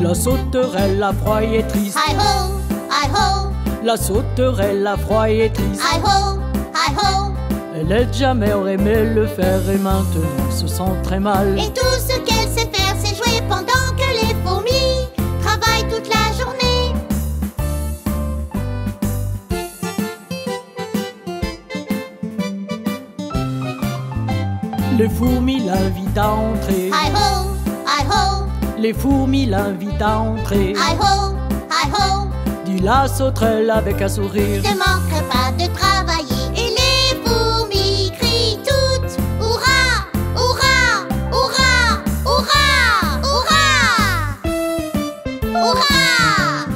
La sauterelle a froid et triste. Hi-ho, hi-ho. La sauterelle a froid et est triste. Hi ho, hi ho. Elle aide jamais aurait aimé le faire et maintenant se sent très mal. Et tout ce qu'elle sait faire, c'est jouer pendant que les fourmis travaillent toute la journée. Les fourmis l'invitent à entrer. Hi ho, hi ho. Les fourmis l'invitent à entrer. Hi ho, hi ho. Dit la sauterelle avec un sourire. Je ne manquerai pas de travailler. Et les fourmis crient toutes hurrah, hurrah, hurrah, hurrah, hurrah, hurrah.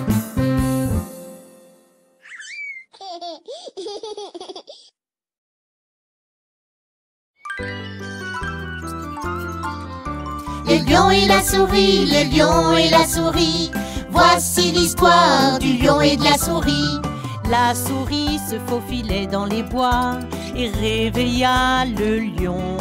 Le lion et la souris, le lion et la souris. Voici l'histoire du lion et de la souris. La souris se faufilait dans les bois et réveilla le lion.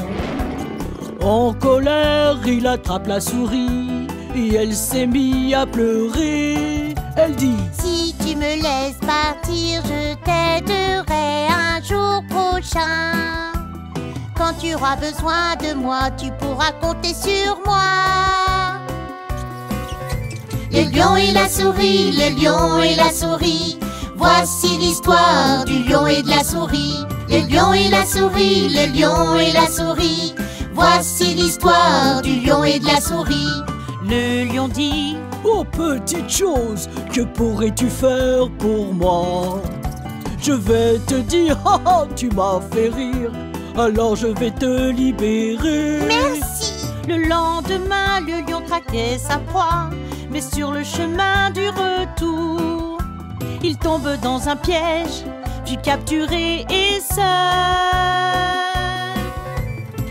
En colère, il attrape la souris et elle s'est mise à pleurer. Elle dit: si tu me laisses partir, je t'aiderai un jour prochain. Quand tu auras besoin de moi, tu pourras compter sur moi. Le lion et la souris, le lion et la souris. Voici l'histoire du lion et de la souris. Le lion et la souris, le lion et la souris. Voici l'histoire du lion et de la souris. Le lion dit: oh petite chose, que pourrais-tu faire pour moi? Je vais te dire, ah ah, tu m'as fait rire, alors je vais te libérer. Merci. Le lendemain, le lion traquait sa proie, mais sur le chemin du retour, il tombe dans un piège, puis capturé et seul.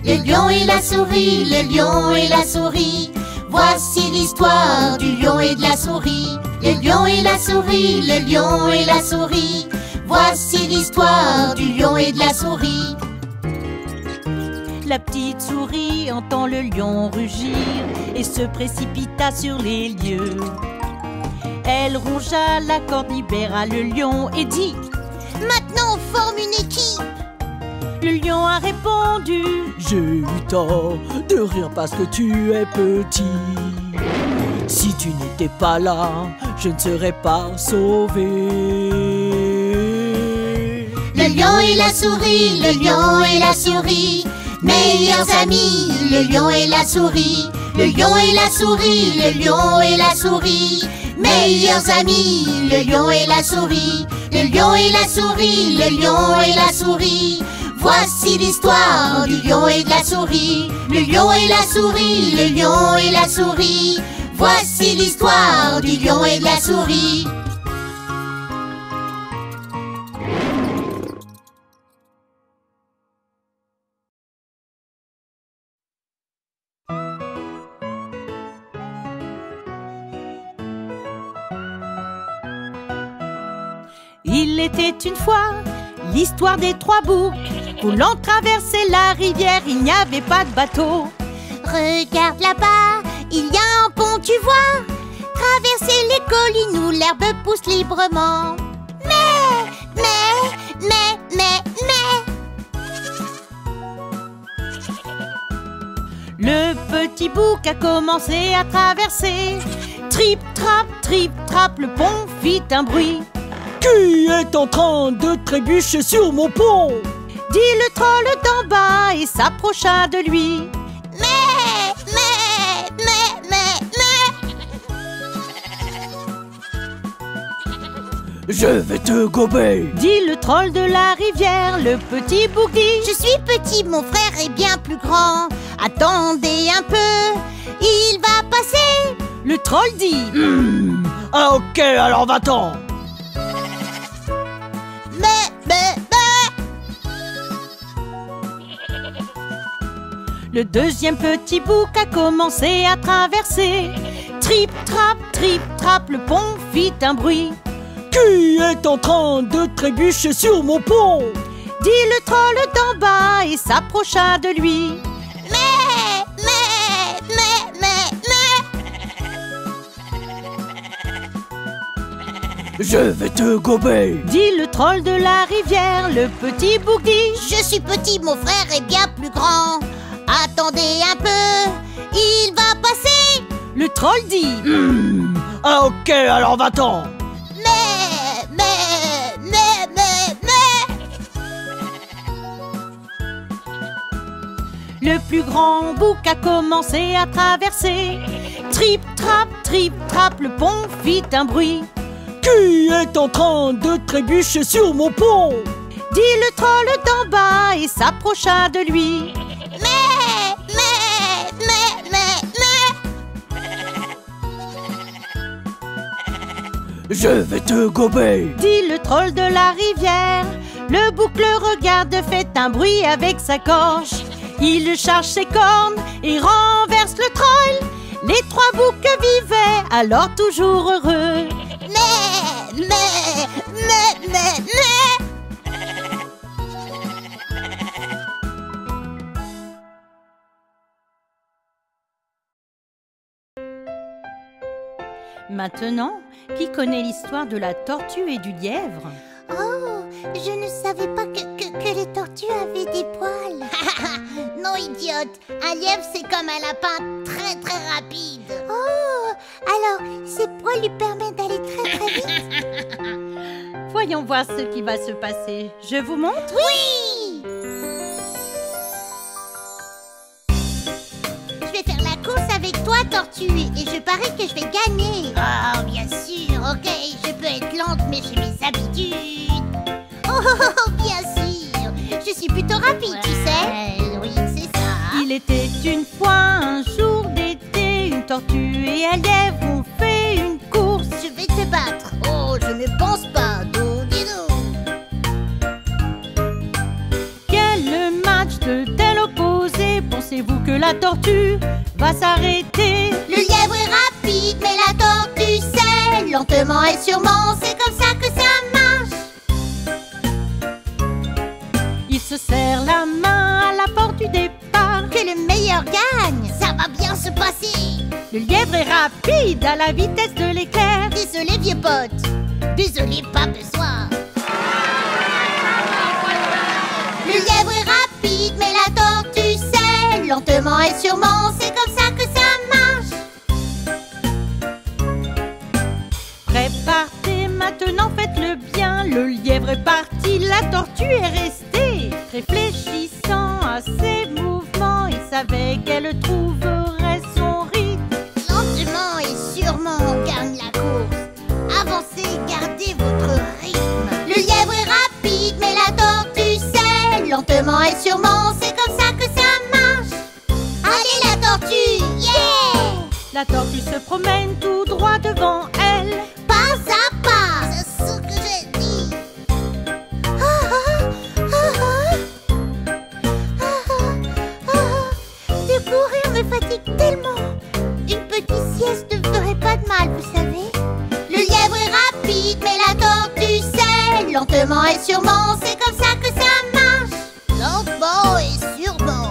Le lion et la souris, le lion et la souris. Voici l'histoire du lion et de la souris. Le lion et la souris, le lion et la souris. Voici l'histoire du lion et de la souris. La petite souris entend le lion rugir et se précipita sur les lieux. Elle rongea la corde, libéra le lion et dit: maintenant on forme une équipe. Le lion a répondu: j'ai eu tort de rire parce que tu es petit. Si tu n'étais pas là, je ne serais pas sauvé. Le lion et la souris, le lion et la souris. Meilleurs amis, le lion et la souris. Le lion et la souris, le lion et la souris. Meilleurs amis, le lion et la souris. Le lion et la souris, le lion et la souris. Voici l'histoire du lion et de la souris. Le lion et la souris, le lion et la souris. Voici l'histoire du lion et de la souris. Il était une fois l'histoire des trois boucs. Voulant traverser la rivière, il n'y avait pas de bateau. Regarde là-bas, il y a un pont, tu vois. Traverser les collines où l'herbe pousse librement. Mais. Le petit bouc a commencé à traverser. Trip, trap, le pont fit un bruit. Qui est en train de trébucher sur mon pont? Dit le troll d'en bas et s'approcha de lui. Je vais te gober, dit le troll de la rivière. Le petit bouc dit: je suis petit, mon frère est bien plus grand. Attendez un peu, il va passer. Le troll dit: ah ok, alors va-t'en. Le deuxième petit bouc a commencé à traverser. Trip, trap, le pont fit un bruit. Qui est en train de trébucher sur mon pont? Dit le troll d'en bas et s'approcha de lui. Je vais te gober. Dit le troll de la rivière, le petit bouc dit. Je suis petit, mon frère est bien plus grand. Attendez un peu, il va passer. Le troll dit. Ah ok, alors va-t'en. Le plus grand bouc a commencé à traverser. Trip, trap, le pont fit un bruit. Qui est en train de trébucher sur mon pont? Dit le troll d'en bas et s'approcha de lui. Je vais te gober. Dit le troll de la rivière. Le bouc le regarde, fait un bruit avec sa gorge. Il charge ses cornes et renverse le troll. Les trois boucs vivaient alors toujours heureux. Maintenant, qui connaît l'histoire de la tortue et du lièvre? Oh, je ne savais pas que les tortues avaient des poils. Non, idiote. Un lièvre, c'est comme un lapin très très rapide. Oh, alors ces poils lui permettent d'aller très très vite. Voyons voir ce qui va se passer. Je vous montre? Oui! Je vais faire la course avec toi, tortue, et je parie que je vais gagner. Ah, bien sûr, ok, je peux être lente, mais j'ai mes habitudes. Oh, bien sûr, je suis plutôt rapide, tu sais. Oui, c'est ça. Il était une fois un jour d'été, une tortue et un lièvre ont fait une course. Je vais te battre. Oh, je ne pense pas. Quel match de tel opposé, pensez-vous que la tortue va s'arrêter? Le lièvre est rapide, mais la tortue c'est lentement et sûrement, c'est comme ça que ça marche. Il se serre la main à la porte du départ. Que le meilleur gagne, ça va bien se passer. Le lièvre est rapide à la vitesse de l'éclair. Désolé vieux pote, désolé pas besoin. Le lièvre est rapide, mais la tortue c'est lentement et sûrement, c'est comme ça que ça marche. Préparez maintenant, faites-le bien. Le lièvre est parti, la tortue est restée. Réfléchissant à ses mouvements, il savait qu'elle trouverait son rythme. Lentement et sûrement, on gagne la course. Avancez, gardez votre rythme. Le lièvre est rapide, mais la tortue c'est lentement et sûrement, c'est comme ça que ça marche. Allez la tortue, yeah! La tortue se promène tout droit devant elle. Pas à pas, c'est ce que j'ai dit. De courir me fatigue tellement. Une petite sieste ne ferait pas de mal, vous savez. Le lièvre est rapide, mais la tortue c'est lentement et sûrement, c'est comme ça que ça marche. Lentement et sûrement.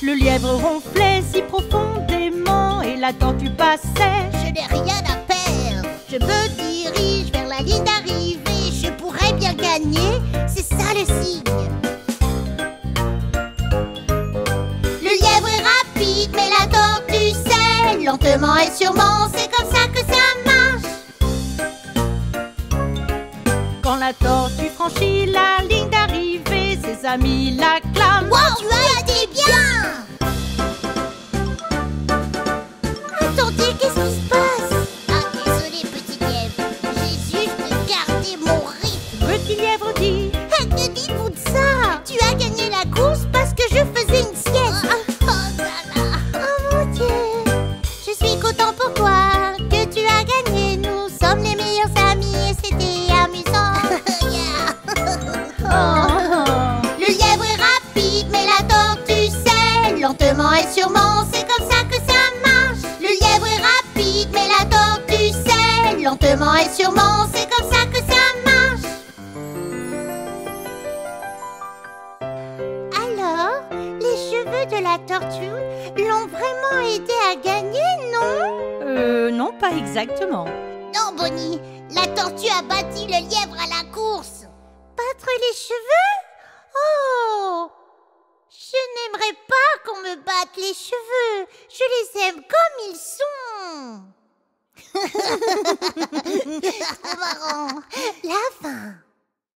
Le lièvre ronflait si profondément et la tortue passait. Je n'ai rien à perdre. Je me dirige vers la ligne d'arrivée. Je pourrais bien gagner, c'est ça le signe. Le lièvre est rapide, mais la tortue c'est lentement et sûrement, c'est comme ça que ça marche. Quand la tortue franchit la ligne d'arrivée, ses amis l'acclament. Wow, tu as été bien! Attendez, qu'est-ce qui se passe? Ah, désolé, petit lièvre. J'ai juste gardé mon rythme. Petit lièvre dit. Hey, que dites-vous de ça? Tu as gagné la course parce que je faisais une sieste. Oh là là. Oh mon Dieu. Je suis content pour toi que tu as gagné. Nous sommes les meilleurs amis et c'était amusant. Le lièvre est rapide, mais la tortue c'est lentement et sûrement, c'est comme ça que ça marche. Le lièvre est rapide, mais la tortue c'est lentement et sûrement, c'est comme ça que ça marche. Alors, les cheveux de la tortue l'ont vraiment aidé à gagner, non? Non, pas exactement. Non, Bonnie, la tortue a battu le lièvre à la course. Battre les cheveux? Oh! Je n'aimerais pas qu'on me batte les cheveux. Je les aime comme ils sont. Trop marrant. La fin.